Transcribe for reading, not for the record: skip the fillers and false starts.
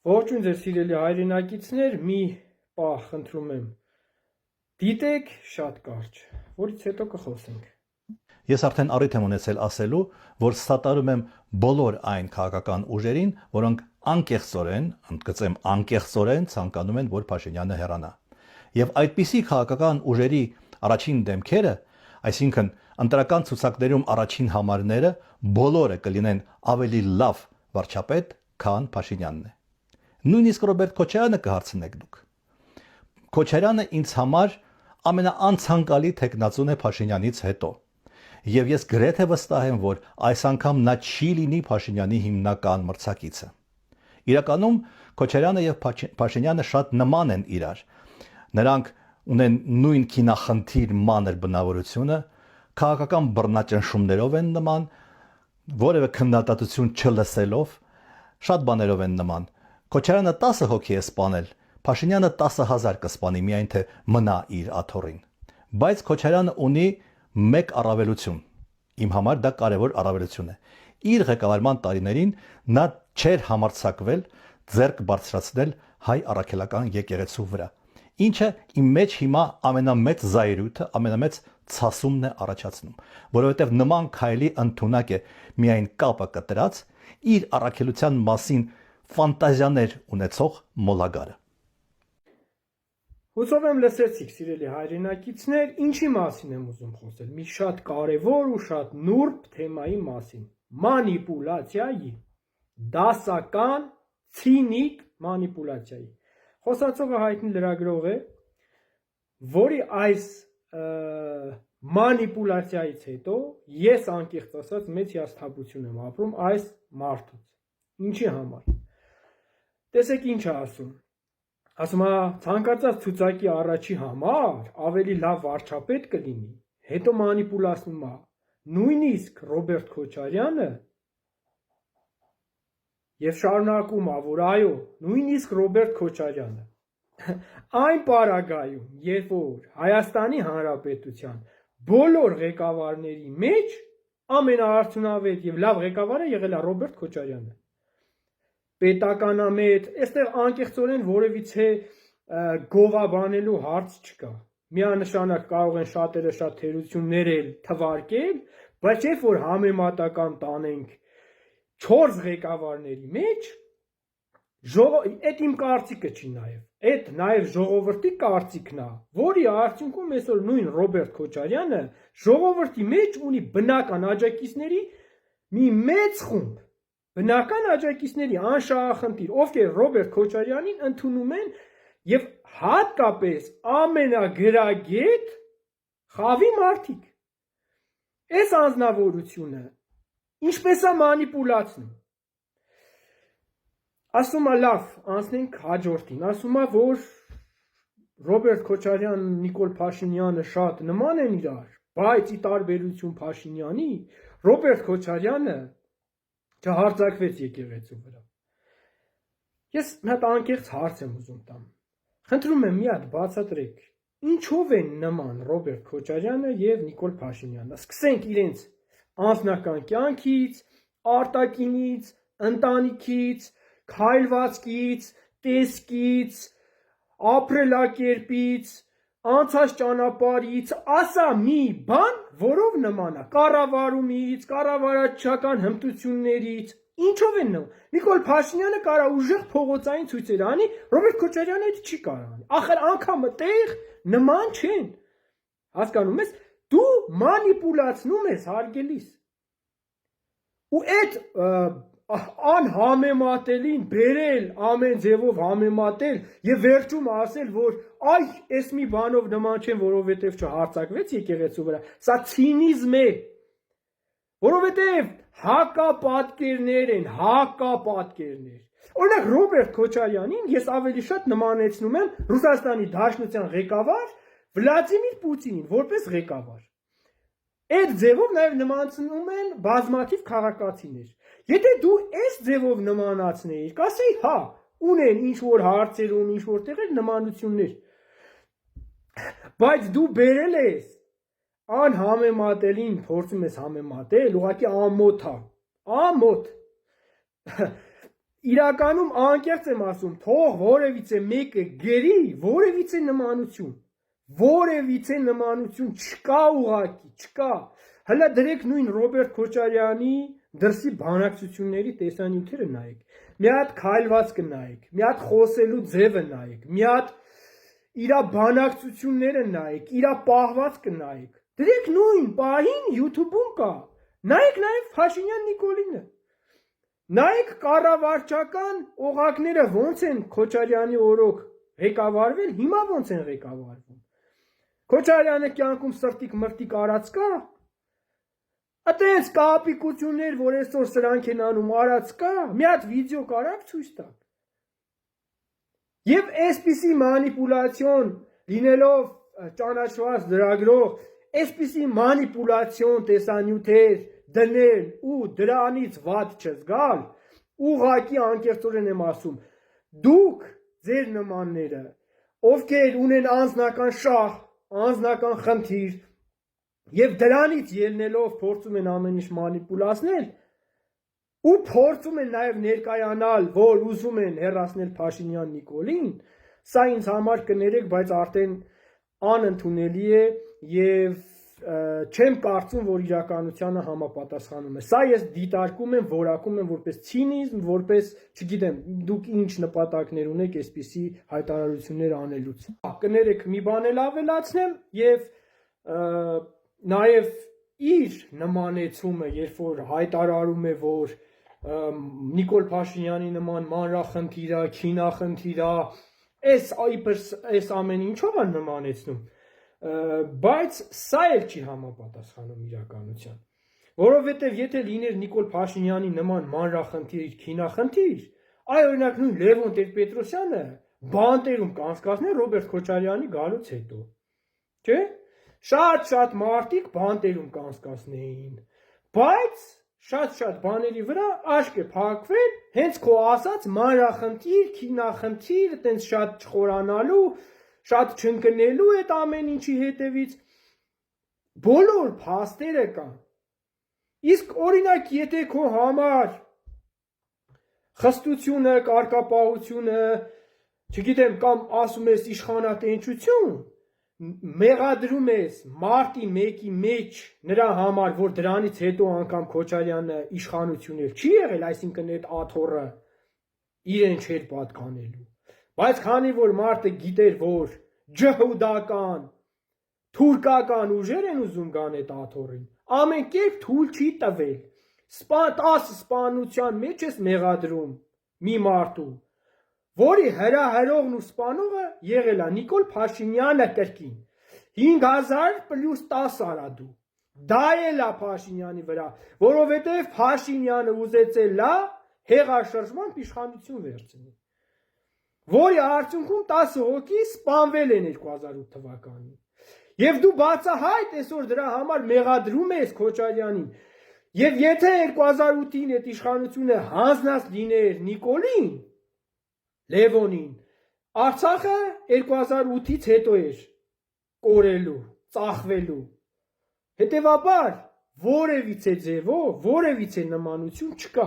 Ողջույն ձեզ սիրելի հայրենակիցներ, մի պահ խնդրում եմ դիտեք շատ կարճ, որից հետո կխոսենք։ Ես արդեն առիթ եմ ունեցել ասելու, որ սատարում եմ բոլոր այն քաղաքական ուժերին, որոնք անկեղծորեն, ընդգծեմ անկեղծորեն ցանկանում են, որ Փաշինյանը հեռանա։ Եվ այդպիսի քաղաքական ուժերի առաջին դեմքերը, այսինքն ընտրական ցուցակներում առաջին համարները, բոլորը կլինեն ավելի լավ վարչապետ, քան Փաշինյանն է։ Նույնիսկ Ռոբերտ Քոչարյանը կհարցնեք դուք։ Քոչարյանը ինձ համար ամենաանցանկալի թեկնածուն է Փաշինյանից հետո։ Եվ ես գրեթե վստահ եմ, որ այս անգամ նա չի լինի Փաշինյանի հիմնական մրցակիցը։ Իրականում Քոչարյանը եւ Փաշինյանը շատ նման են իրար։ Նրանք ունեն նույն քինախնդիր մանր բնավորությունը, քաղաքական բռնաճնշումներով են նման, որևէ քննադատություն չլսելով, շատ բաներով են նման։ Քոչարյանը 10 հոգի է սպանել, Փաշինյանը 10,000 կսպանի, միայն թե մնա իր աթոռին։ Բայց Քոչարյանը ունի մեկ առավելություն։ Իմ համար դա կարևոր առավելություն է։ Իր ղեկավարման տարիներին նա չէր համարձակվել ձեռք բարձրացնել հայ առաքելական եկեղեցու վրա, ինչը իմ մեջ հիմա ամենամեծ զայրույթը, ամենամեծ ցասումն է առաջացնում, որովհետև նման քայլի ընդունակ է միայն կապը կտրած իր առաքելության մասին ֆանտազիաներ ունեցող մոլագարը։ Հուսով եմ լսեցիք, սիրելի հայրենակիցներ, ինչի մասին եմ ուզում խոսել։ Մի շատ կարևոր ու շատ նուրբ թեմայի մասին։ Մանիպուլյացիայի, դասական, ցինիկ մանիպուլյացիայի։ Խոսացողը հայտնի լրագրող է, որի այս մանիպուլյացիայից հետո ես անկեղծ ասած մեծ հիասթափություն եմ ապրում այս մարդուց։ Ինչի համար։ Տեսեք ինչ է ասում։ Ասում է, ցանկացած ցուցակի առաջի համար ավելի լավ վարչապետ կլինի, հետո մանիպուլացնում է նույնիսկ Ռոբերտ Քոչարյանը եւ շարունակում է, որ այո, նույնիսկ Ռոբերտ Քոչարյանը այն պարագայում, երբ որ Հայաստանի Հանրապետության բոլոր ղեկավարների մեջ ամենաարդյունավետ եւ լավ ղեկավարը եղել է Ռոբերտ Քոչարյանը։ Պետականամետ, այստեղ անկեղծորեն որևիցե գովաբանելու հարց չկա։ Միանշանակ կարող են շատերը շատ թերություններ էլ թվարկել, բայց երբ որ համեմատական տանենք 4 ղեկավարների մեջ, այդ իմ կարծիքը չի նաև։ Այդ նաև ժողովրդի կարծիքն է, որի արդյունքում այսօր նույն Ռոբերտ Քոչարյանը ժողովրդի մեջ ունի բնական աջակիցների մի մեծ խումբ։ Բնական աջակիցների անշահախնդիր, ովքեր Ռոբերտ Քոչարյանին ընդունում են եւ հատկապես ամենագրագետ խավի մարդիկ։ Այս անձնավորությունը ինչպես է մանիպուլացնում։ Ասում է լավ, անցնենք հաջորդին, ասում է, որ Ռոբերտ Քոչարյանն ու Նիկոլ Փաշինյանը շատ նման են իրար, բայց ի տարբերություն Փաշինյանի, Ռոբերտ Քոչարյանը չհարձակվեց եկեղեցու վրա։ Ես մի հատ անկեղծ հարց եմ ուզում տամ։ Խնդրում եմ մի հատ բացատրեք, ինչով են նման Ռոբերտ Քոչարյանը եւ Նիկոլ Փաշինյանը։ Սկսենք իրենց անձնական կյանքից, արտակինից, ընտանիքից, քայլվածքից, տեսքից, ապրելակերպից, անցած ճանապարհից, ասա մի բան, որով նման է, կառավարումից, կառավարչական հմտություններից, ինչով են նման։ Նիկոլ Փաշինյանը կարա ուժեղ փողոցային ցույցեր անի, Ռոբերտ Քոչարյանը այդ չի կարող անի։ Ախր անգամ այդտեղ նման չեն։ Հասկանում ես, դու մանիպուլացնում ես հարգելիս։ Ու այդ անհամեմատելին բերել, ամեն ձևով համեմատել եւ վերջում ասել, որ այ էս մի բանով նման չեն, որովհետեւ չհարցակվեց եկեղեցու վրա։ Սա ցինիզմ է։ Որովհետեւ հակապատկերներ են, հակապատկերներ։ Օրինակ Ռոբերտ Քոչարյանին ես ավելի շատ նմանեցնում եմ Ռուսաստանի Դաշնության ղեկավար Վլադիմիր Պուտինին, որպես ղեկավար։ Այդ ձևով նաև նմանացնում են բազմաթիվ քաղաքացիներ։ Եթե դու այս ձևով նմանացնեիր, կասեի, հա, ունեն ինչ-որ հարցերում, ինչ-որ տեղեր նմանություններ։ Բայց դու բերել ես անհամեմատելին, փորձում ես համեմատել, ուղղակի ամոթ է, ամոթ։ իրականում անկեղծ եմ ասում, թող որևիցե մեկը գերի, որևիցե նմանություն չկա ուղղակի, չկա։ Հələ դրեք նույն Ռոբերտ Քոչարյանի դրսի բանակցությունների տեսանյութերը նայեք, մի հատ քայլվածքը նայեք, մի հատ խոսելու ձևը նայեք, մի հատ իր բանակցությունները նայեք, իր պահվածքը նայեք։ Դրեք նույն պահին YouTube-ում կա։ Նայեք նաև Փաշինյան Նիկոլինը։ Նայեք կառավարչական օղակները ոնց են Քոչարյանի օրոք ղեկավարվել, հիմա ոնց են ղեկավարվում։ Քոչարյանը կյանքում սրտիկ մրտիկ արած կա։ Այդպես կապիկություններ, որ այսօր սրանք են անում, արած կա, մի հատ վիդեո կարաք ցույց տաք։ Եվ այսպիսի մանիպուլյացիոն լինելով ճանաչված լրագրող, այսպիսի մանիպուլյացիոն տեսանյութեր դնել ու դրանից վատ չզգալ, ուղղակի անկեղծորեն եմ ասում, դուք ձեր նմանները, ովքեր ունեն անձնական շահ, անձնական խնդիր եւ դրանից ելնելով փորձում են ամեն ինչ մանիպուլացնել ու փորձում են նաեւ ներկայանալ, որ ուզում են հեռացնել Փաշինյան Նիկոլին, սա ինձ համար կներեք, բայց արդեն անընդունելի է եւ չեմ կարծում, որ իրականությանը համապատասխանում է։ Սա ես դիտարկում եմ, որակում եմ որպես ցինիզմ, որպես, չգիտեմ, դուք ինչ նպատակներ ունեք այսպիսի հայտարարություններ անելուց։ Կներեք, մի բան էլ ավելացնեմ եւ նաեւ իր նմանեցումը, երբ որ հայտարարում է, որ Նիկոլ Փաշինյանի նման մանրախնդիր, քինախնդիր, այս ամեն ինչով է նմանեցնում, բայց սա էլ չի համապատասխանում իրականության, որովհետև եթե լիներ Նիկոլ Փաշինյանի նման մանրախնդիր, քինախնդիր, օրինակ նույն Լևոն Տեր-Պետրոսյանը բանտերում կանցկացներ Ռոբերտ Քոչարյանի գալուց հետո, չէ՞։ Շատ մարդիկ բանտերում կանցկացնեին, բայց շատ բաների վրա աշկ է փակվել, հենց քո ասած մանրախնդիր, քինախնդիր, այտենց շատ չխորանալու, շատ չընկնելու այդ ամեն ինչի հետևից բոլոր փաստերը կան։ Իսկ օրինակ եթե քո համար խստությունը, կարգապահությունը, չգիտեմ, կամ ասում ես իշխանատենչություն, մեղադրում ես մարտի 1-ի մեջ նրա համար, որ դրանից հետո անգամ Քոչարյանը իշխանություններ չի եղել, այսինքն այդ աթոռը իրեն չէր պատկանելու։ Բայց քանի որ մարդը գիտեր, որ ջհուդական, թուրքական ուժեր են ուզում գան այդ աթոռին, ամեն կերպ թույլ չի տվել։ 10 սպանության մեջ ես մեղադրում մի մարդու, որի հրահրողն ու սպանողը եղել է Նիկոլ Փաշինյանը կրկին, 5000 + 10 արա դու, դա էլ է Փաշինյանի վրա, որովհետև Փաշինյանը ուզեցել է հեղաշրջման իշխանություն վերցնել, որի արդյունքում 10 հոգի սպանվել են 2008 թվականին, եւ դու բացահայտ այսօր դրա համար մեղադրում ես Քոչարյանին, եւ եթե 2008-ին այդ իշխանությունը հանձնած լիներ Նիկոլին, Լևոնին, Արցախը 2008-ից հետո էր կորելու, ծախվելու, հետևաբար որևիցե ձևով, որևիցե նմանություն չկա։